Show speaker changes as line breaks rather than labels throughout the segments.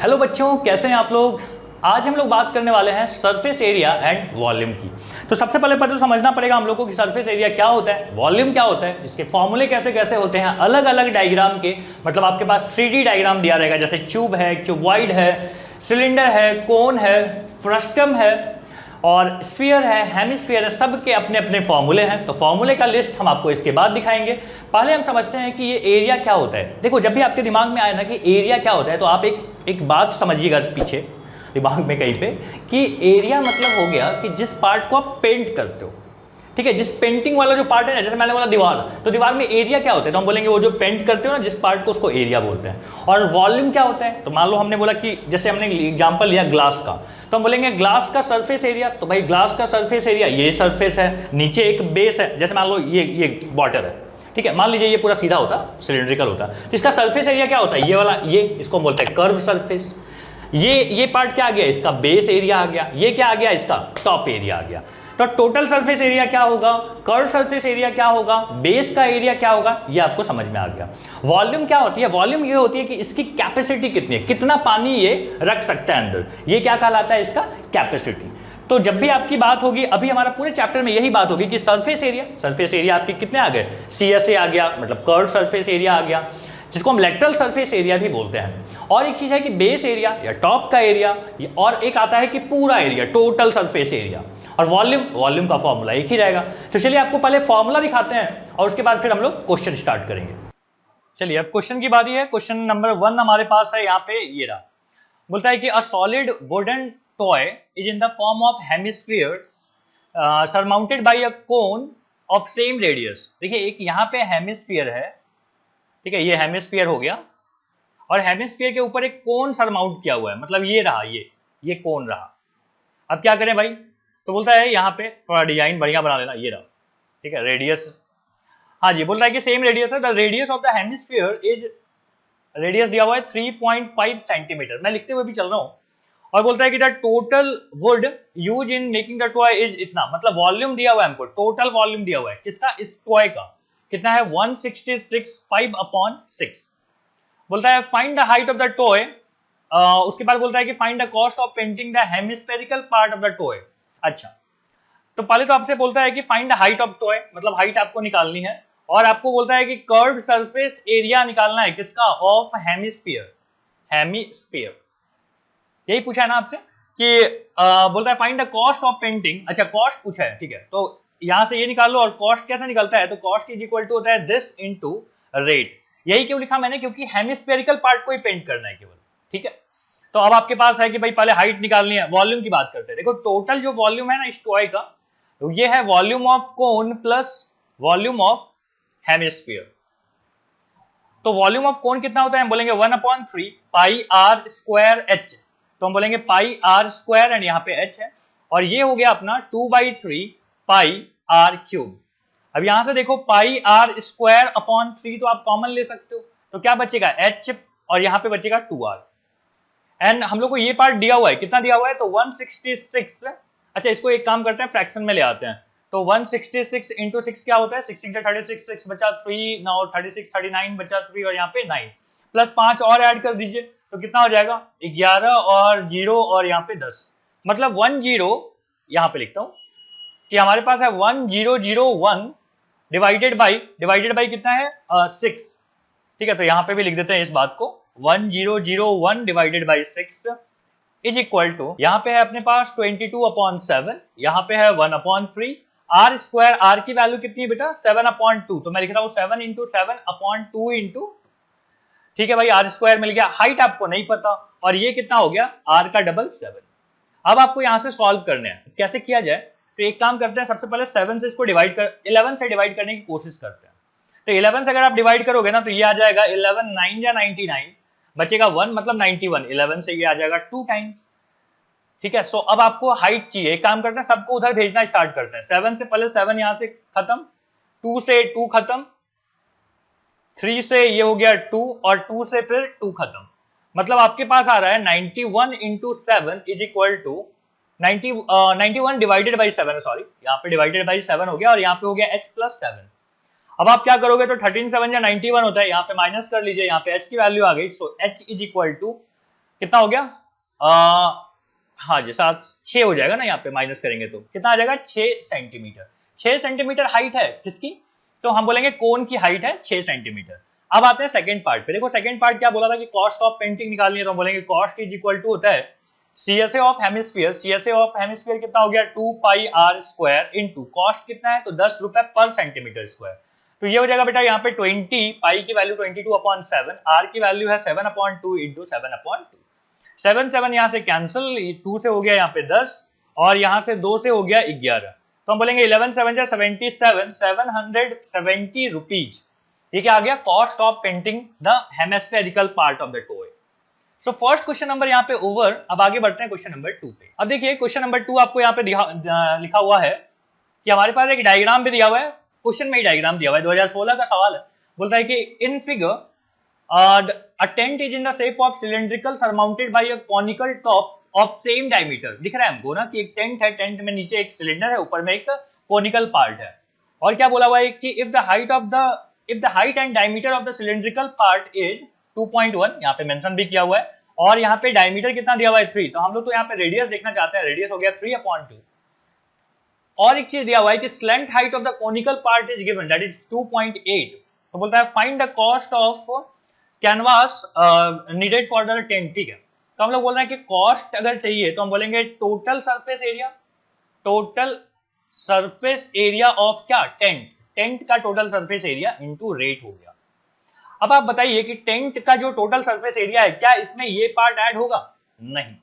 Hello बच्चों, कैसे हैं आप लोग। आज हम लोग बात करने वाले हैं सरफेस एरिया एंड वॉल्यूम की। तो सबसे पहले तो समझना पड़ेगा हम लोग को कि सरफेस एरिया क्या होता है, वॉल्यूम क्या होता है, इसके फॉर्मूले कैसे कैसे होते हैं अलग अलग डायग्राम के। मतलब आपके पास 3D डायग्राम दिया रहेगा, जैसे ट्यूब है, क्यूबॉइड है, सिलेंडर है, कोन है, फ्रस्टम है और स्फीयर है, हेमिस्फीयर है, सब के अपने अपने फॉर्मूले हैं। तो फॉर्मूले का लिस्ट हम आपको इसके बाद दिखाएंगे। पहले हम समझते हैं कि ये एरिया क्या होता है। देखो, जब भी आपके दिमाग में आए ना कि एरिया क्या होता है, तो आप एक बात समझिएगा पीछे दिमाग में कहीं पे, कि एरिया मतलब हो गया कि जिस पार्ट को आप पेंट करते हो, ठीक है, जिस पेंटिंग वाला जो पार्ट है ना, जैसे मैंने बोला दीवार, तो दीवार में एरिया क्या होता है, तो हम बोलेंगे वो जो पेंट करते हो ना जिस पार्ट को, उसको एरिया बोलते हैं। और वॉल्यूम क्या होता है, तो मान लो हमने बोला कि जैसे हमने एग्जांपल लिया ग्लास का, तो हम बोलेंगे ग्लास का सरफेस एरिया। तो भाई ग्लास का सरफेस एरिया ये सरफेस है, नीचे एक बेस है, जैसे मान लो ये वाटर है, ठीक है, मान लीजिए ये पूरा सीधा होता, सिलिंड्रिकल होता, तो इसका सरफेस एरिया क्या होता है, ये वाला, ये इसको हम बोलते हैं कर्व सरफेस। ये पार्ट क्या आ गया, इसका बेस एरिया आ गया। ये क्या आ गया, इसका टॉप एरिया आ गया। तो टोटल सरफेस एरिया क्या होगा, कर्व सरफेस एरिया क्या होगा, बेस का एरिया क्या होगा, ये आपको समझ में आ गया। वॉल्यूम क्या होती है, वॉल्यूम ये होती है कि इसकी कैपेसिटी कितनी है, कितना पानी ये रख सकता है अंदर, ये क्या कहलाता है, इसका कैपेसिटी। तो जब भी आपकी बात होगी, अभी हमारा पूरे चैप्टर में यही बात होगी कि सरफेस एरिया आपके कितने आ गए, CSA आ गया, मतलब कर्व सरफेस एरिया आ गया, जिसको हम लेटरल सरफेस एरिया भी बोलते हैं। और एक चीज है कि बेस एरिया या टॉप का एरिया, और एक आता है कि पूरा एरिया, टोटल सरफेस एरिया। और वॉल्यूम का फॉर्मूला एक ही रहेगा। तो चलिए आपको पहले फॉर्मूला दिखाते हैं और उसके बाद फिर हम लोग क्वेश्चन स्टार्ट करेंगे। चलिए अब क्वेश्चन की बारी है। क्वेश्चन नंबर 1 हमारे पास है, यहाँ पे ये रहा। बोलता है कि a solid wooden toy is in the form of hemisphere surmounted bye a cone of same radius. देखिए, एक यहाँ पे हेमिस्फीयर है, ठीक है, ये हेमिस्फीयर हो गया, और हेमिस्फीयर के ऊपर एक कोन सरमाउंट किया हुआ है, मतलब ये रहा, ये कोन रहा। अब क्या करें भाई, तो बोलता है यहाँ पे थोड़ा डिजाइन बढ़िया बना लेना, ये रहा, ठीक है, रेडियस, हाँ जी, बोल रहा है कि सेम रेडियस है, the radius of the hemisphere is, radius दिया हुआ है 3.5 सेंटीमीटर, मैं लिखते हुए भी चल रहा हूँ। और बोलता है कि the total would use in making the toy is इतना, मतलब वॉल्यूम दिया हुआ है हमको, टोटल वॉल्यूम दिया हुआ है किसका, इस टॉय का, कितना है 166.5/6। बोलता है find the height of the toy. उसके बाद बोलता है कि find the cost of painting the hemispherical part of the toy. अच्छा, तो पहले तो आपसे बोलता है कि find the height of toy, मतलब हाइट आपको निकालनी है, और आपको बोलता है कि कर्व्ड सरफेस एरिया निकालना है किसका, ऑफ हेमिस्फीयर। यही पूछा है ना आपसे कि बोलता है find the cost of painting. अच्छा, कॉस्ट पूछा है, ठीक है, तो यहां से ये निकाल लो। और कॉस्ट कैसे निकलता है, तो कॉस्ट इज इक्वल टू होता है दिस इनटू रेट। यही क्यों लिखा मैंने, क्योंकि हेमिस्फेरिकल पार्ट को ही पेंट करना है केवल, ठीक है। तो अब आपके पास है कि भाई पहले हाइट निकालनी है, वॉल्यूम की बात करते हैं। देखो, टोटल जो वॉल्यूम है ना इस टॉय का, तो ये है volume of cone plus volume of hemisphere. तो वॉल्यूम ऑफ कोन कितना होता है, हम बोलेंगे 1/3 पाई आर स्क्वायर एच। तो हम बोलेंगे पाई आर स्क्वायर, एंड यहाँ पे एच है, और ये हो गया अपना 2/3 पाई आर क्यूब। अब यहां से देखो, पाई आर स्क्वायर अपॉन 3 तो आप कॉमन ले सकते हो, तो क्या बचेगा, एच, और यहाँ पे बचेगा 2r। एंड हम लोग को ये पार्ट दिया हुआ है, कितना दिया हुआ है, तो 166। अच्छा, इसको एक काम करते हैं, फ्रैक्शन में ले आते हैं। तो 166 इंटू 6 क्या होता है, 6 इंटू 36, 6 बचा 3, और 36 39 बचा 3, और यहाँ पे 9 प्लस 5 और ऐड कर दीजिए, तो कितना हो जाएगा 11 और 0 और यहाँ पे 10, मतलब 10, यहाँ पे लिखता हूँ कि हमारे पास है 1001 डिवाइडेड बाई कितना है 6, ठीक है। तो यहाँ पे भी लिख देते हैं इस बात को, 1001 divided by 6 is equal to, यहाँ पे है अपने पास 22/7, यहाँ पे है 1/3, आर स्क्वायर, आर की वैल्यू कितनी है बेटा 7/2, तो मैं लिख रहा हूँ 7 इंटू 7/2 इंटू, ठीक है भाई, आर स्क्वायर मिल गया। हाइट आपको नहीं पता, और ये कितना हो गया, आर का डबल 7। अब आपको यहाँ से सॉल्व करने हैं, कैसे किया जाए, तो एक काम करते हैं, सबसे पहले 7 से इसको डिवाइड कर, 11 से डिवाइड करने की कोशिश करते हैं। तो 11 से अगर आप डिवाइड करोगे ना, तो ये आ जाएगा 11 9 या 99, बचेगा 1, मतलब 91। 11 से ये आ जाएगा 2 टाइम्स, ठीक है। सो अब आपको हाइट चाहिए, एक काम करते हैं, सबको उधर भेजना स्टार्ट करते हैं। 7 से पहले 7 यहां से खत्म, 2 से 2 खत्म, 3 से ये हो गया 2, और 2 से फिर 2 खत्म, मतलब आपके पास आ रहा है 91 into 7 is equal to 91 divided by 7, sorry, यहाँ पे डिवाइडेड बाई 7 हो गया, और यहाँ पे हो गया h प्लस 7। अब आप क्या करोगे, तो 13 7 या 91 होता है, यहाँ पे माइनस कर लीजिए, यहाँ पे h की वैल्यू आ गई, सो h इज इक्वल टू कितना हो गया? हाँ जी, 6 हो जाएगा ना, यहाँ पे माइनस करेंगे तो कितना आ जाएगा? 6 सेंटीमीटर। 6 सेंटीमीटर हाइट है किसकी? तो हम बोलेंगे कोन की हाइट है 6 सेंटीमीटर। अब आते हैं सेकंड पार्ट पे। देखो सेकंड पार्ट क्या बोला था कि कॉस्ट ऑफ पेंटिंग निकालनी है, तो हम बोलेंगे कॉस्ट इज इक्वल टू होता है CSA of hemisphere. CSA of hemisphere कितना हो गया? 2 पाई आर स्क्वायर इनटू कॉस्ट कितना है? तो 10 रुपए पर सेंटीमीटर स्क्वायर। तो ये हो जाएगा बेटा यहाँ पे 20, पाई की वैल्यू 22/7, आर की वैल्यू है 7/2 इंटू 7/2। 7 7 यहाँ से कैंसिल, 2 से हो गया यहाँ पे 10 और यहाँ से 2 से हो गया 11। तो हम बोलेंगे 11 7 जा 77, 770 रुपीज। ये क्या आ गया? Cost of painting the hemispherical part of the toy. So first question number यहाँ पे ओवर। अब आगे बढ़ते हैं क्वेश्चन नंबर 2 पे। अब देखिए क्वेश्चन नंबर 2 आपको यहाँ पे लिखा हुआ है कि हमारे पास एक डायग्राम भी दिया हुआ है, क्वेश्चन में ही डायग्राम दिया हुआ है, 2016 का सवाल है। बोलता है कि in figure a tent is in the shape of cylindrical surmounted by a conical top of same diameter। दिख रहा है हमको ना कि एक टेंट है, टेंट में नीचे एक सिलेंडर है, ऊपर में एक कोनिकल पार्ट है। और क्या बोला हुआ है कि if the height and diameter of the cylindrical part is 2.1, यहाँ पे मेंशन भी किया हुआ है, और यहाँ पे डायमीटर कितना दिया हुआ है 3। तो हम लोग तो यहाँ पे रेडियस देखना चाहते हैं, रेडियस हो गया 3/2। और एक चीज दिया हुआ है कि slant height of the conical part is given, that is 2.8। तो बोलता है find the cost of canvas needed for the tent. ठीक है, तो हम लोग बोल रहे हैं कि कॉस्ट अगर चाहिए तो हम बोलेंगे total surface area, total surface area of क्या? टेंट। टेंट का total surface area into rate हो गया। अब आप बताइए कि टेंट का जो टोटल सरफेस एरिया है, क्या इसमें ये पार्ट ऐड होगा? नहीं,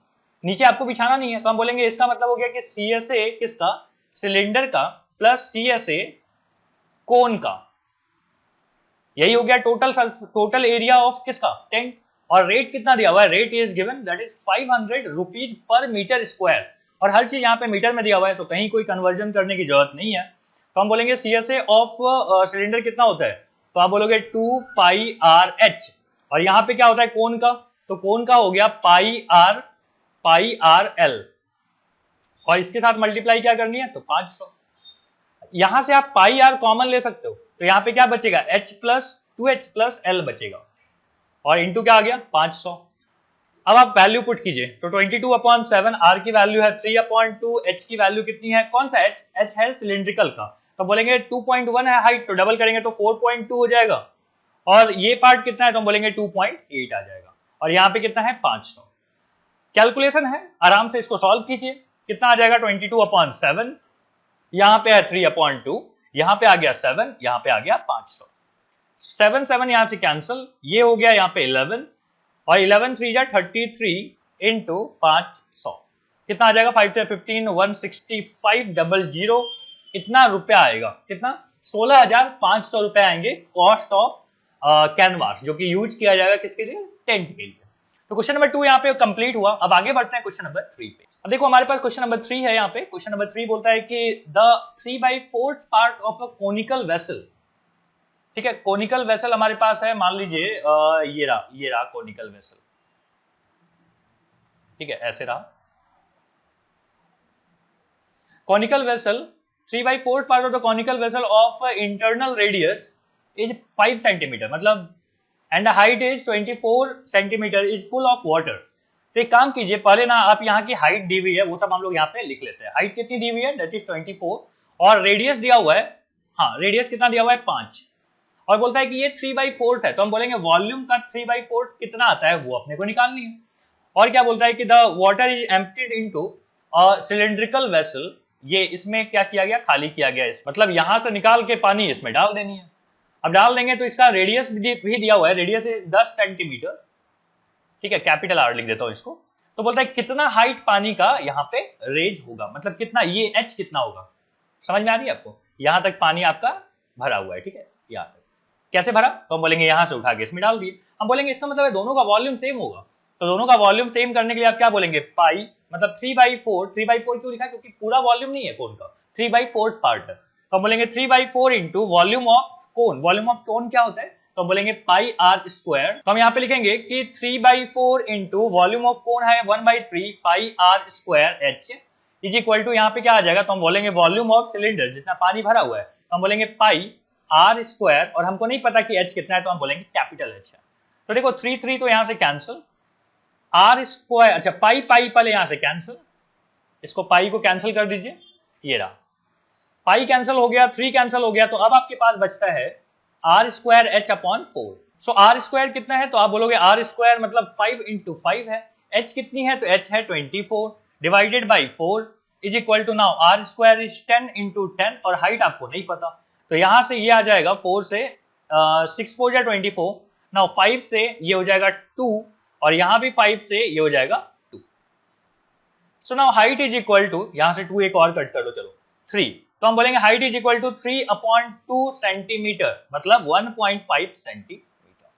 नीचे आपको बिछाना नहीं है। तो हम बोलेंगे इसका मतलब हो गया कि CSA किसका? सिलेंडर का, प्लस CSA कोन का। यही हो गया टोटल एरिया ऑफ किसका? टेंट। और रेट कितना दिया हुआ है? Rate is given, that is 500 rupees per metre square. और हर चीज यहाँ पे मीटर में दिया हुआ है, तो कहीं कोई कन्वर्जन करने की जरूरत नहीं है। तो हम बोलेंगे CSA ऑफ सिलेंडर कितना होता है? तो आप बोलोगे 2 पाई आर एच। और यहाँ पे क्या होता है? कोन का। तो कोन का हो गया पाई आर एल। और इसके साथ मल्टीप्लाई क्या करनी है? तो 500। यहां से आप पाई आर कॉमन ले सकते हो, तो यहाँ पे क्या बचेगा? H plus 2H plus L बचेगा, और इंटू क्या आ गया? 500। अब आप वैल्यू पुट कीजिए, तो 22/7, आर की वैल्यू है 3/2, H की वैल्यू कितनी है? कौन सा H? H है सिलेंड्रिकल का। तो बोलेंगे 2.1 है हाइट, तो डबल करेंगे तो 4.2 हो जाएगा। और ये पार्ट कितना है? तो हम बोलेंगे 2.8 आ जाएगा। और यहाँ पे कितना है? 500। कैलकुलेशन है, आराम से इसको सॉल्व कीजिए। कितना आ जाएगा? 22/7, यहाँ पे है 3/2, यहाँ पे आ गया 7, यहाँ पे आ गया 500। 7 7 यहाँ से कैंसिल, ये हो गया यहाँ पे 11, और 11 3 जा 33 इंटू 500। कितना आ जाएगा? 5 15 16500। इतना रुपया आएगा। कितना? 16,500 रुपए आएंगे कॉस्ट ऑफ कैनवास, जो कि यूज किया जाएगा किसके लिए? टेंट के लिए। तो क्वेश्चन नंबर 2 यहाँ पे कंप्लीट हुआ। अब आगे बढ़ते हैं क्वेश्चन नंबर 3 पे। अब देखो हमारे पास क्वेश्चन नंबर 3 है। यहाँ पे क्वेश्चन नंबर 3 बोलता है कि the 3/4 part of a conical vessel. ठीक है, कोनिकल वेसल हमारे पास है, मान लीजिए ये रहा कोनिकल वेसल। ठीक है, ऐसे रहा conical vessel. 3/4 part of the conical vessel of internal radius is 5 centimetre, मतलब and height is 24 centimetre, is full of water. तो एक काम कीजिए, पहले ना आप यहाँ की हाइट दी हुई है वो सब हम लोग यहाँ पे लिख लेते हैं। हाइट कितनी दी हुई है? दैट इज 24, और रेडियस दिया हुआ है, हाँ रेडियस कितना दिया हुआ है? 5। और बोलता है कि ये 3/4 है, तो हम बोलेंगे वॉल्यूम का 3/4 कितना आता है वो अपने को निकालनी है। और क्या बोलता है कि the water is emptied into a cylindrical vessel. ये इसमें क्या किया गया? खाली किया गया। इस मतलब यहां से निकाल के पानी इसमें डाल देनी है। अब डाल देंगे तो इसका रेडियस भी दिया हुआ है, रेडियस इज 10 सेंटीमीटर। ठीक है, कैपिटल आर लिख देता हूं इसको। तो बोलता है कितना हाइट पानी का यहाँ पे रेज होगा, मतलब कितना, ये H कितना होगा। समझ में आ रही है आपको? यहां तक पानी आपका भरा हुआ है। ठीक है, यहाँ तक कैसे भरा? तो हम बोलेंगे यहां से उठा के इसमें डाल दिए। हम बोलेंगे इसका मतलब है दोनों का वॉल्यूम सेम होगा। तो दोनों का वॉल्यूम सेम करने के लिए आप क्या बोलेंगे? पाई, मतलब 3/4 क्यों लिखा? क्योंकि पूरा वॉल्यूम नहीं है कोन का, 3/4 पार्ट है। तो हम बोलेंगे 3/4 into volume of cone. Volume of cone क्या होता है? तो हम बोलेंगे पाई आर स्क्वायर। तो हम यहाँ पे लिखेंगे कि 3/4 इंटू वॉल्यूम ऑफ कोन है 1/3 pi are square H is equal to, यहाँ पे क्या आ जाएगा? तो हम बोलेंगे वॉल्यूम ऑफ सिलेंडर, जितना पानी भरा हुआ है, तो हम बोलेंगे पाई आर स्क्वायर, और हमको नहीं पता कि H कितना है, तो हम बोलेंगे कैपिटल H है। तो देखो 3 3 तो यहाँ से कैंसिल, आर स्क्वायर, अच्छा पाई पाई पहले यहां से कैंसिल, इसको पाई को कैंसिल कर दीजिए, ये रहा पाई कैंसिल हो गया, 3 कैंसिल हो गया, तो अब आपके पास बचता है R square H upon 4। So R square कितना है, तो आप बोलोगे आर स्क्वायर मतलब 5 इंटू 5 है, एच कितनी है, तो एच है 24 divided by 4 is equal to, now R square is 10 into 10 और हाइट आपको नहीं पता, तो यहां से ये आ जाएगा 4 से 6 4 या 24, नाउ 5 से ये हो जाएगा 2 और यहां भी 5 से ये हो जाएगा 2। So now height is equal to, यहां से 2 एक और कट कर दो, चलो 3, तो हम बोलेंगे height is equal to 3 upon 2 centimetre मतलब 1.5 सेंटीमीटर।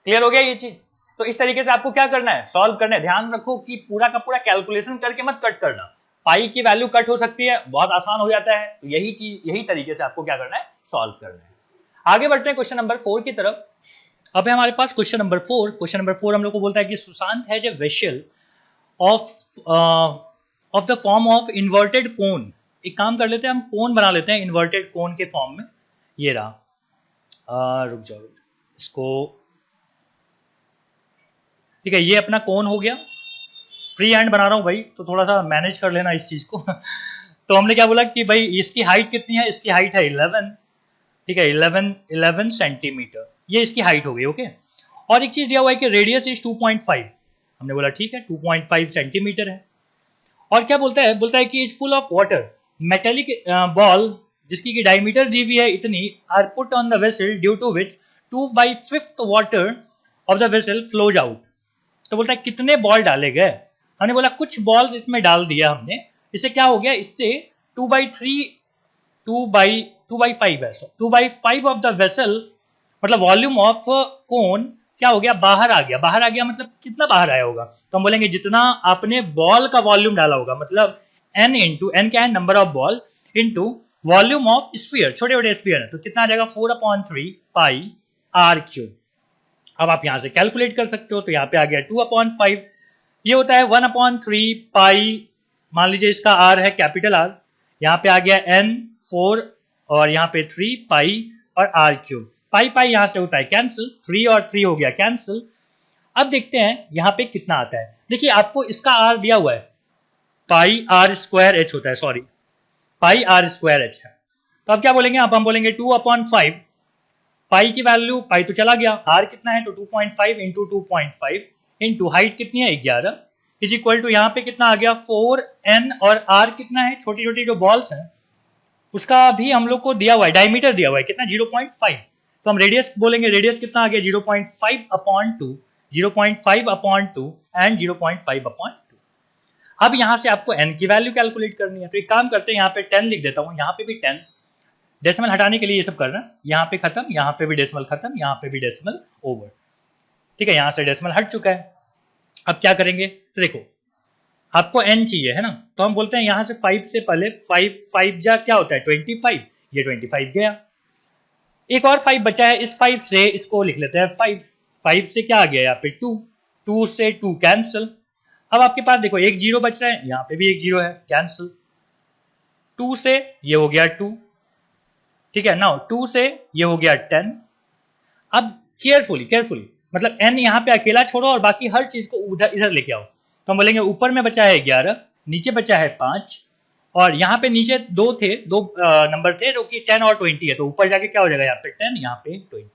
क्लियर हो गया ये चीज। तो इस तरीके से आपको क्या करना है, सॉल्व करना है। ध्यान रखो कि पूरा का पूरा कैलकुलेशन करके मत कट करना, पाई की वैल्यू कट हो सकती है, बहुत आसान हो जाता है, तो यही चीज, यही तरीके से आपको क्या करना है, सॉल्व करना है। आगे बढ़ते हैं क्वेश्चन नंबर 4 की तरफ। अब है हमारे पास क्वेश्चन नंबर 4। क्वेश्चन नंबर 4 हम लोग को बोलता है कि Sushant has a vessel of the form of inverted कोन। एक काम कर लेते हैं, हम कोन बना लेते हैं इन्वर्टेड कोन के फॉर्म में, ये रहा, रुक जाओ इसको, ठीक है, ये अपना कोन हो गया, फ्री हैंड बना रहा हूं भाई, तो थोड़ा सा मैनेज कर लेना इस चीज को तो हमने क्या बोला कि भाई इसकी हाइट कितनी है, इसकी हाइट है 11, ठीक है, 11 सेंटीमीटर, ये इसकी हाइट हो गई, ओके। और एक चीज दिया हुआ है कि रेडियस इज 2.5, हमने बोला ठीक है 2.5 सेंटीमीटर है। और क्या बोलता है, बोलता है कि is full of water, metallic ball जिसकी की डायमीटर दी हुई है इतनी, are put on the vessel due to which 2/5 water of the vessel flows out. तो बोलता है कितने बॉल डाले गए, हमने बोला कुछ बॉल्स इसमें डाल दिया हमने, इससे क्या हो गया, इससे 2/3 2/5 है, 2/5 ऑफ द वेसल मतलब वॉल्यूम ऑफ कोन क्या हो गया, बाहर आ गया। बाहर आ गया मतलब कितना बाहर आया होगा, तो हम बोलेंगे जितना आपने बॉल का वॉल्यूम डाला होगा, मतलब n इंटू एन क्या है, number of ball into volume of sphere, छोटे छोटे स्फीयर है, तो कितना आ जाएगा 4/3 पाई आर क्यूब। अब आप यहां से कैलकुलेट कर सकते हो, तो यहाँ पे आ गया 2/5, ये होता है 1/3 पाई, मान लीजिए इसका आर है कैपिटल आर, यहाँ पे आ गया n 4 और यहाँ पे 3 पाई और आर क्यूब, पाई पाई यहां से होता है कैंसिल, 3 और 3 हो गया कैंसिल। अब देखते हैं यहाँ पे कितना आता है, देखिए आपको इसका आर दिया हुआ है, पाई आर स्क्वायर एच होता है, sorry pi are square H है, तो अब क्या बोलेंगे, अब हम बोलेंगे 2/5, पाई की वैल्यू, पाई तो चला गया, आर कितना है तो 2.5 इंटू 2.5 इंटू हाइट कितनी है 11 इज इक्वल टू, यहाँ पे कितना आ गया 4n और आर कितना है, छोटी छोटी जो बॉल्स हैं उसका भी हम लोग को दिया हुआ है, डायमीटर दिया हुआ है कितना 0.5, तो हम रेडियस बोलेंगे, रेडियस कितना आ गया 0.5/2, 0.5/2 एंड 0.5/2। अब यहां से आपको n की वैल्यू कैलकुलेट करनी है, तो एक काम करते हैं, यहाँ पे 10 लिख देता हूं, यहाँ पे भी 10, डेसिमल हटाने के लिए ये सब करना, यहाँ पे खत्म, यहाँ पे भी डेसिमल खत्म, यहाँ पे भी डेसिमल ओवर, ठीक है, यहाँ से डेसिमल हट चुका है। अब क्या करेंगे, तो देखो आपको n चाहिए है ना, तो हम बोलते हैं यहाँ से 5 से पहले 5 जा क्या होता है 25, ये 25 गया, एक और 5 बचा है, इस 5 से इसको लिख लेते हैं 5 से क्या आ गया यहाँ पे 2 से 2 कैंसिल। अब आपके पास देखो एक जीरो बच रहा है, यहाँ पे भी एक जीरो है कैंसिल, 2 से ये हो गया 2, ठीक है, नाउ 2 से ये हो गया 10। अब केयरफुली मतलब n यहाँ पे अकेला छोड़ो और बाकी हर चीज को उधर इधर लेके आओ, तो हम बोलेंगे ऊपर में बचा है 11, नीचे बचा है 5 और यहाँ पे नीचे दो नंबर थे जो कि 10 और 20 है, तो ऊपर जाके क्या हो जाएगा यहाँ पे 10, यहाँ पे 20,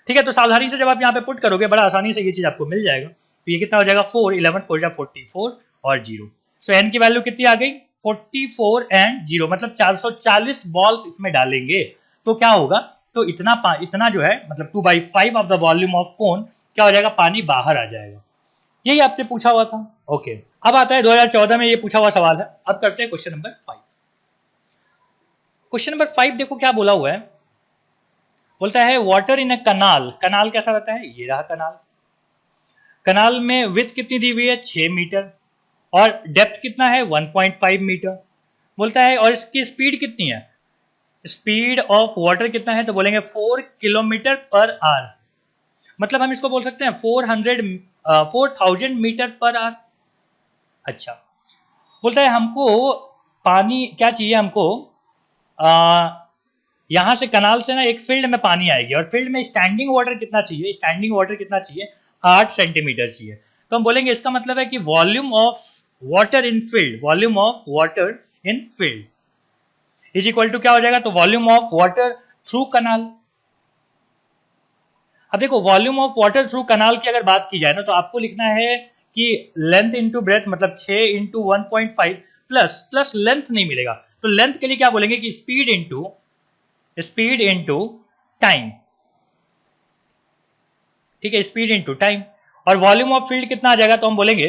ठीक है। तो सावधानी से जब आप यहाँ पे पुट करोगे बड़ा आसानी से ये चीज आपको मिल जाएगा, तो ये कितना हो जाएगा 4 11 4 जा 44 और 0, सो n की वैल्यू कितनी आ गई 44 एंड 0, मतलब 440 बॉल्स इसमें डालेंगे, तो क्या होगा, तो इतना जो है मतलब 2/5 of the volume of cone क्या हो जाएगा, पानी बाहर आ जाएगा। यही आपसे पूछा हुआ था, ओके। अब आता है 2014 में ये पूछा हुआ सवाल है। अब करते हैं क्वेश्चन नंबर 5। क्वेश्चन नंबर 5 देखो क्या बोला हुआ है, बोलता है वाटर इन ए कनाल, कनाल कैसा रहता है, ये रहा कनाल, कनाल में विड्थ कितनी दी हुई है 6 मीटर और डेप्थ कितना है 1.5 मीटर, बोलता है और इसकी स्पीड कितनी है, स्पीड ऑफ वाटर कितना है, तो बोलेंगे 4 किलोमीटर पर आवर, मतलब हम इसको बोल सकते हैं 4000 मीटर पर आवर। अच्छा, बोलता है हमको पानी क्या चाहिए, हमको यहां से कनाल से ना एक फील्ड में पानी आएगी और फील्ड में स्टैंडिंग वाटर कितना चाहिए, 8 सेंटीमीटर चाहिए, तो हम बोलेंगे इसका मतलब है कि volume of water in field, volume of water in field is equal to क्या हो जाएगा, तो volume of water through canal. अब देखो volume of water through canal की अगर बात की जाए ना, तो आपको लिखना है कि लेंथ इंटू ब्रेथ, मतलब 6 इंटू 1.5 प्लस लेंथ नहीं मिलेगा, तो लेंथ के लिए क्या बोलेंगे कि स्पीड इंटू टाइम। ठीक है, स्पीड इंटू टाइम। और वॉल्यूम ऑफ फील्ड कितना आ जाएगा, तो हम बोलेंगे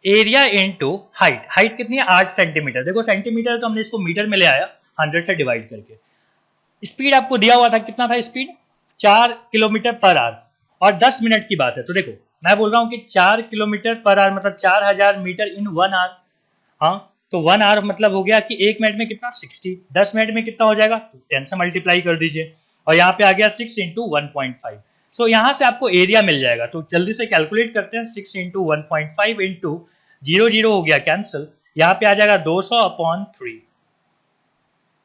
एरिया इंटू हाइट। हाइट कितनी है, 8 सेंटीमीटर। देखो सेंटीमीटर तो हमने इसको मीटर में ले आया 100 से डिवाइड करके। स्पीड आपको दिया हुआ था, कितना था स्पीड, 4 किलोमीटर पर आवर, और 10 मिनट की बात है। तो देखो मैं बोल रहा हूं कि 4 किलोमीटर पर आवर मतलब 4000 मीटर इन 1 आवर। हाँ, तो 1 आवर मतलब हो गया कि 1 मिनट में कितना, 60। 10 मिनट में कितना हो जाएगा, तो 10 से मल्टीप्लाई कर दीजिए, और यहाँ पे आ गया 6 इंटू 1.5। सो यहाँ से आपको एरिया मिल जाएगा। तो जल्दी से कैलकुलेट करते हैं, 6 इंटू 1.5 इंटू 0 हो गया कैंसिल, यहाँ पे आ जाएगा 200/3।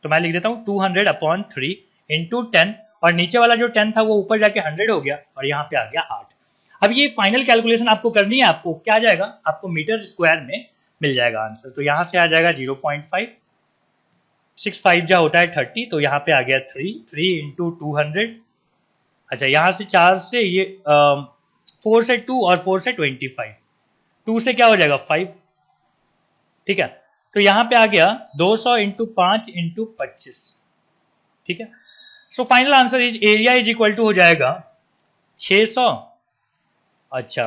तो मैं लिख देता हूँ 200/3 इंटू 10, और नीचे वाला जो 10 था वो ऊपर जाके 100 हो गया, और यहाँ पे आ गया 8। अब ये फाइनल कैलकुलेशन आपको करनी है, आपको क्या आ जाएगा, आपको मीटर स्क्वायर में मिल जाएगा आंसर। तो यहाँ से आ जाएगा 0.5, 6 5 जा होता है 30, तो यहाँ पे आ गया 3 इंटू 200। अच्छा, यहाँ से 4 से ये 4 से 2 और 4 से 25, 2 से क्या हो जाएगा 5। ठीक है, तो यहाँ पे आ गया 200 इंटू 5 इंटू 25। ठीक है, so final answer is area is equal to हो जाएगा 600। अच्छा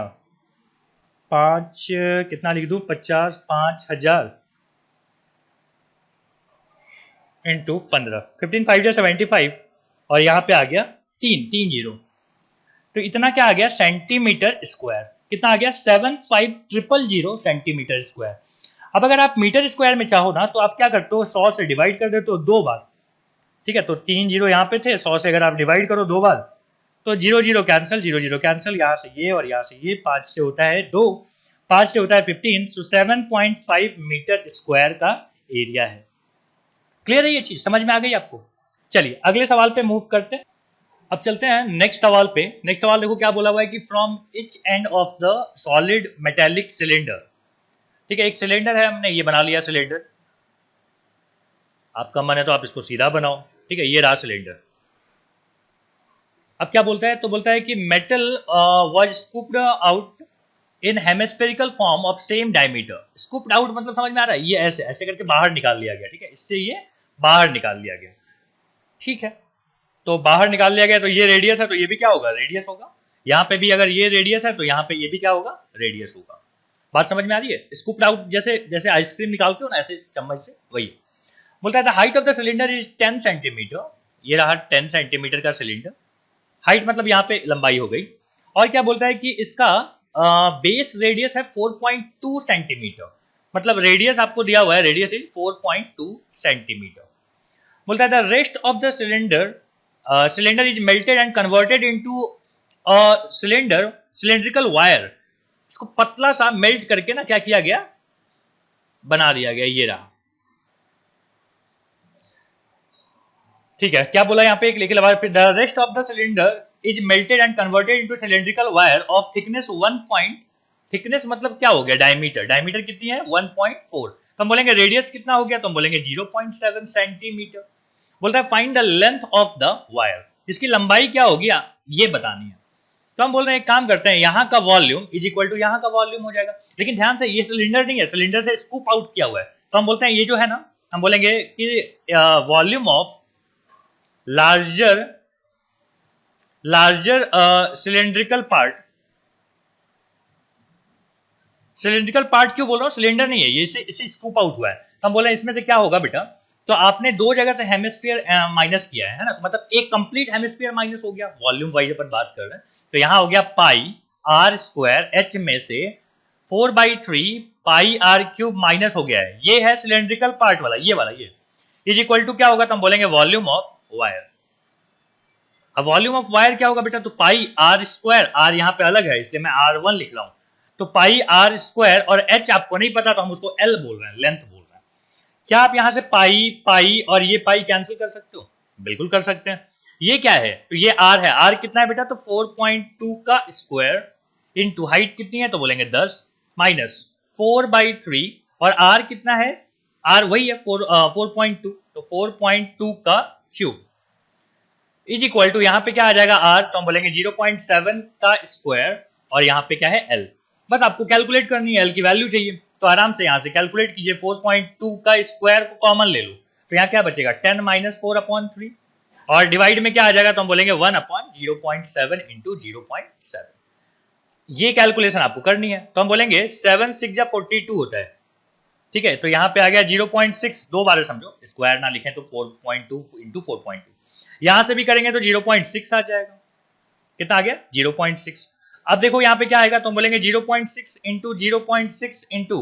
5 कितना लिख दूं, 50, 5000 इंटू 15, 15 5 75, और यहाँ पे आ गया 3 0। तो इतना क्या आ गया, सेंटीमीटर स्क्वायर। कितना आ गया, 75000 सेंटीमीटर स्क्वायर। अब अगर आप मीटर स्क्वायर में चाहो ना, तो आप क्या करते हो, 100 से डिवाइड कर देते हो 2 बार। ठीक है, तो 3 0 यहाँ पे थे, 100 से अगर आप डिवाइड करो 2 बार, तो 0 0 कैंसिल, 0 0 कैंसिल, यहाँ से ये और यहाँ से ये, 5 से होता है 2, 5 से होता है 15, सो 7.5 मीटर स्क्वायर का एरिया है। क्लियर है ये चीज, समझ में आ गई आपको। चलिए अगले सवाल पे मूव करते हैं। अब चलते हैं नेक्स्ट सवाल पे। नेक्स्ट सवाल देखो क्या बोला हुआ है कि from each end of the solid metallic cylinder. ठीक है, एक सिलेंडर है, हमने ये बना लिया सिलेंडर। आपका मन है तो आप इसको सीधा बनाओ। ठीक है, ये रहा सिलेंडर। अब क्या बोलता है, तो बोलता है कि metal was scooped out in hemispherical form of same diameter. Scooped out मतलब समझ में आ रहा है, ये ऐसे ऐसे करके बाहर निकाल लिया गया। ठीक है, इससे ये बाहर निकाल लिया गया। ठीक है, तो बाहर निकाल लिया गया, तो ये रेडियस है, तो ये भी क्या होगा, रेडियस होगा। यहाँ पे भी अगर ये रेडियस है, तो यहाँ पे ये भी क्या होगा, रेडियस होगा। बात समझ में आ रही है। स्कूप्ड आउट जैसे जैसे आइसक्रीम निकालते हो ना ऐसे चम्मच से, वही। बोलता है the height of the cylinder is 10 centimetre. ये रहा 10 सेंटीमीटर का सिलेंडर। हाइट मतलब यहाँ पे लंबाई हो गई। और क्या बोलता है कि इसका बेस रेडियस है 4.2 सेंटीमीटर। मतलब रेडियस आपको दिया हुआ है, रेडियस इज 4.2 सेंटीमीटर। बोलता है the rest of the cylinder is melted and converted into cylindrical wire. इसको पतला सा मेल्ट करके ना क्या किया गया, बना दिया गया। ये रहा। ठीक है, क्या बोला यहाँ पे, एक लिखे the rest of the cylinder is melted and converted into cylindrical wire of thickness 1 point. Thickness मतलब क्या हो गया, डायमीटर। डायमीटर कितनी है, 1.4। तो हम बोलेंगे रेडियस कितना हो गया, तो हम बोलेंगे 0.7 सेंटीमीटर। बोलता है find the length of the wire. इसकी लंबाई क्या होगी ये बतानी है। तो हम बोल रहे हैं एक काम करते हैं, यहाँ का वॉल्यूम इज इक्वल टू यहाँ का वॉल्यूम हो जाएगा। लेकिन ध्यान से ये सिलेंडर नहीं है, सिलेंडर से स्कूप आउट किया हुआ है। तो हम बोलते हैं ये जो है ना, हम बोलेंगे कि volume of larger cylindrical part. Cylindrical part क्यों बोल रहा हूँ, सिलेंडर नहीं है ये, इसे स्कूप आउट हुआ है। तो हम बोले इसमें से क्या होगा बेटा, तो आपने 2 जगह से हेमिस्फीयर माइनस किया है ना, तो मतलब एक कंप्लीट हेमिस्फीयर माइनस हो गया। वॉल्यूम वाइज अपन बात कर रहे हैं, तो यहाँ हो गया पाई आर स्क्वायर, एच में से 4/3 पाई आर क्यूब माइनस हो गया है। ये है सिलेंड्रिकल पार्ट वाला, ये वाला, ये इज इक्वल टू क्या होगा, तो हम बोलेंगे वॉल्यूम ऑफ वायर। अब वॉल्यूम ऑफ वायर क्या होगा बेटा, तो पाई आर स्क्वायर, आर यहाँ पे अलग है इसलिए मैं R1 लिख रहा हूं, तो पाई आर स्क्वायर, और एच आपको नहीं पता तो हम उसको एल बोल रहे हैं, लेंथ बोल रहे हैं। क्या आप यहां से पाई पाई और ये पाई कैंसिल कर सकते हो, बिल्कुल कर सकते हैं। ये क्या है, तो ये आर है, आर कितना है बेटा, तो 4.2 का स्क्वायर इनटू हाइट कितनी है तो बोलेंगे 10 माइनस 4/3 और आर कितना है, आर वही है 4.2, तो 4.2 का क्यूब इज इक्वल टू यहाँ पे क्या आ जाएगा आर, तो हम बोलेंगे 0.7 का स्क्वायर और यहाँ पे क्या है एल। बस आपको कैलकुलेट करनी है, एल की वैल्यू चाहिए तो आराम से यहाँ से कैलकुलेट कीजिए, 4.2 का स्क्वायर को कॉमन ले लो तो यहाँ क्या बचेगा 10 माइनस 4/3 और डिवाइड में क्या आ जाएगा तो हम बोलेंगे 1/0.7 इंटू 0.7। ये कैलकुलेशन आपको करनी है तो हम बोलेंगे 7 6 42 होता है, ठीक है। तो यहाँ पे आ गया 0.6, दो बार समझो, स्क्वायर ना लिखें तो 4.2 इंटू 4.2, यहां से भी करेंगे तो 0.6 आ जाएगा। कितना आ गया 0.6। अब देखो यहाँ पे क्या आएगा तो हम बोलेंगे 0.6 इंटू 0.6 इंटू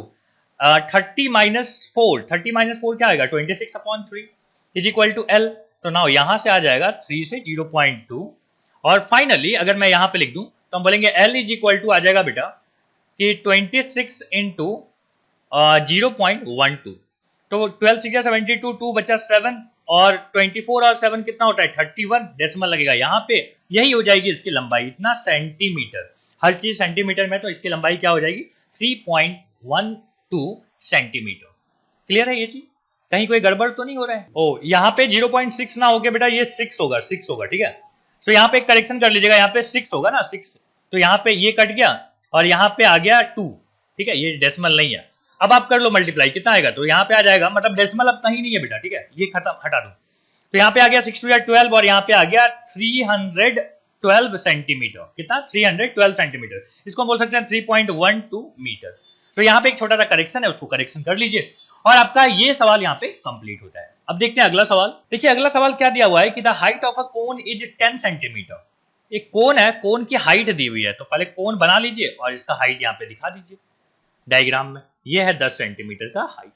30 माइनस 4, 30 माइनस 4 क्या आएगा 26/3 इज इक्वल टू एल। तो नाउ यहां से आ जाएगा 3 से 0.2 और फाइनली अगर मैं यहां पे लिख दूं तो हम बोलेंगे एल इज इक्वल टू आ जाएगा बेटा कि 26 इंटू 0.12, तो 12 6 72, 2 बचा 7 और 24 और 7 कितना होता है 31, डेसिमल लगेगा यहाँ पे, यही हो जाएगी इसकी लंबाई, इतना सेंटीमीटर, हर चीज सेंटीमीटर में, तो इसकी लंबाई क्या हो जाएगी 3.12 सेंटीमीटर। क्लियर है ये चीज, कहीं कोई गड़बड़ तो नहीं हो रहा है। ओ यहाँ पे 0.6 ना होके बेटा ये 6 होगा, 6 होगा, ठीक है। तो यहाँ पे एक करेक्शन कर लीजिएगा, यहाँ पे 6 होगा ना 6, तो यहाँ पे ये कट गया और यहाँ पे आ गया 2, ठीक है, ये डेसिमल नहीं है। अब आप कर लो मल्टीप्लाई, कितना आएगा तो यहाँ पे आ जाएगा, मतलब डेसिमल अब कहीं नहीं है बेटा, ठीक है, ये खत्म, हटा दो। तो यहाँ पे आ गया 6 2 12 और यहाँ पे आ गया 312 सेंटीमीटर, कितना 312 सेंटीमीटर, इसको हम बोल सकते हैं 3.12 मीटर। तो यहाँ पे एक छोटा सा करेक्शन है, उसको करेक्शन कर लीजिए और आपका ये सवाल यहाँ पे कंप्लीट होता है। अब देखते हैं अगला सवाल। देखिए अगला सवाल क्या दिया हुआ है कि the height of a cone is 10 centimetre. एक कोन है, कोन की हाइट दी हुई है, तो पहले कोन बना लीजिए और इसका हाइट यहाँ पे दिखा दीजिए डायग्राम में, ये है 10 सेंटीमीटर का हाइट।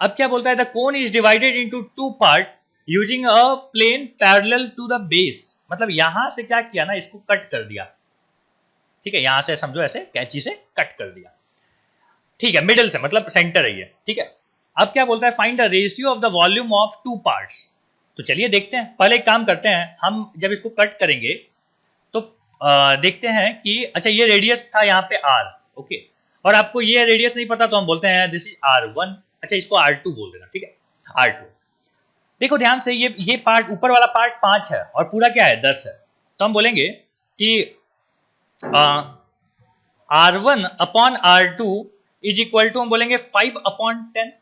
अब क्या बोलता है the cone is divided into 2 part using a plane parallel to the base, मतलब यहां से क्या किया ना, इसको कट कर दिया, ठीक है, यहां से समझो ऐसे कैंची से कट कर दिया, ठीक है, मिडिल से, मतलब सेंटर है ये, ठीक है। अब क्या बोलता है find the ratio of the volume of 2 parts. तो चलिए देखते हैं, पहले एक काम करते हैं, हम जब इसको कट करेंगे तो देखते हैं कि अच्छा ये रेडियस था यहाँ पे r, ओके, और आपको ये रेडियस नहीं पता तो हम बोलते हैं दिस इज r1, अच्छा इसको r2 बोल देना, ठीक है r2। देखो ध्यान से, ये पार्ट, ऊपर वाला पार्ट 5 है और पूरा क्या है 10 है, तो हम बोलेंगे कि r1 upon r2 is equal to, हम बोलेंगे 5/10।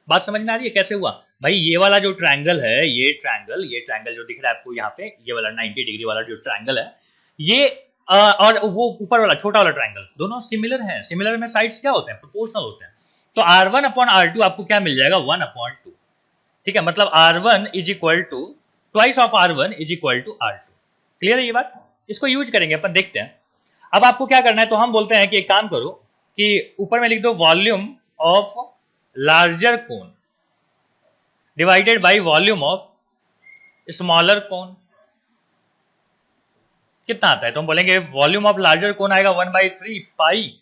बात समझ में आ रही है कैसे हुआ भाई, ये वाला जो ट्रायंगल है, ये ट्रायंगल जो दिख रहा है आपको यहाँ पे, ये वाला 90 डिग्री वाला जो ट्रायंगल है, ये और वो ऊपर वाला छोटा वाला ट्रायंगल, दोनों सिमिलर हैं। सिमिलर में साइड्स क्या होते हैं, प्रोपोर्शनल होते हैं। तो r1 अपॉन r2 आपको क्या मिल जाएगा 1/2, ठीक है, मतलब r1 is equal to twice of r1 is equal to r2। Clear है ये बात, इसको यूज करेंगे अपन, देखते हैं। अब आपको क्या करना है, तो हम बोलते हैं कि एक काम करो कि ऊपर में लिख दो volume of larger cone divided by volume of smaller cone, कितना आता है, तो हम बोलेंगे वॉल्यूम ऑफ लार्जर कोन आएगा 1/3 पाई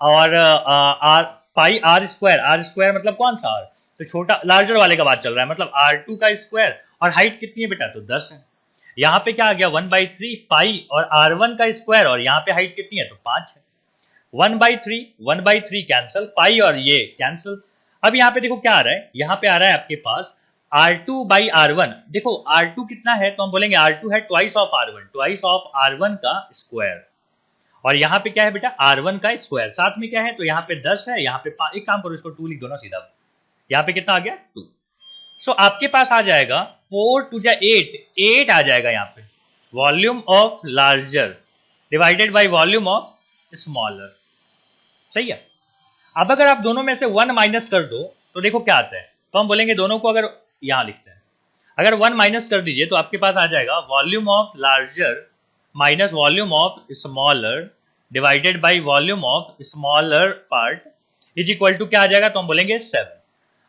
और पाई आर स्क्वायर मतलब कौन सा r, तो छोटा लार्जर वाले का बात चल रहा है, मतलब r2 का स्क्वायर, और हाइट कितनी है बेटा तो 10 है। यहाँ पे क्या आ गया 1/3 पाई और r1 का स्क्वायर, और यहाँ पे हाइट कितनी है तो 5 है। 1/3 कैंसिल, पाई और ये कैंसिल। अब यहाँ पे देखो क्या आ रहा है, यहाँ पे आ रहा है आपके पास r2/r1, देखो r2 कितना है तो हम बोलेंगे r2 है ट्वाइस ऑफ r1 का स्क्वायर, और यहाँ पे क्या है बेटा r1 का स्क्वायर, साथ में क्या है तो यहाँ पे 10 है, यहाँ पे एक काम करो इसको 2 लिख दो ना सीधा, यहाँ पे कितना आ गया 2। सो आपके पास आ जाएगा 4 2 8 आ जाएगा यहाँ पे, volume of larger divided by volume of smaller, सही है। अब अगर आप दोनों में से 1 माइनस कर दो तो देखो क्या आता है, तो हम बोलेंगे दोनों को अगर यहां लिखते हैं, अगर 1 माइनस कर दीजिए तो आपके पास आ जाएगा volume of larger minus volume of smaller divided by volume of smaller part is equal to क्या आ जाएगा, तो हम बोलेंगे 7।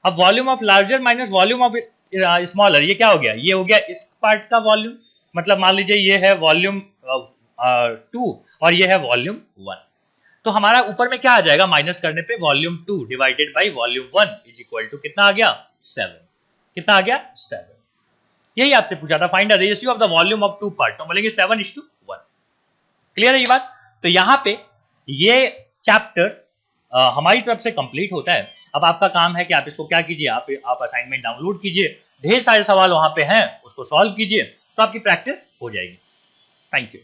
अब volume of larger minus volume of smaller, ये क्या हो गया, ये हो गया इस पार्ट का वॉल्यूम, मतलब मान लीजिए ये है वॉल्यूम 2 और ये है वॉल्यूम 1, तो हमारा ऊपर में क्या आ जाएगा माइनस करने पे volume 2 divided by volume 1 is equal to कितना आ गया 7, कितना आ गया 7। यही आपसे पूछा था find the ratio of the volume of 2 part, तो बोलेंगे 7:1। क्लियर है ये बात? तो यहां पे ये चैप्टर हमारी तरफ से कंप्लीट होता है। अब आपका काम है कि आप इसको क्या कीजिए, आप असाइनमेंट डाउनलोड कीजिए, ढेर सारे सवाल वहां पे हैं, उसको सॉल्व कीजिए, तो आपकी प्रैक्टिस हो जाएगी। Thank you.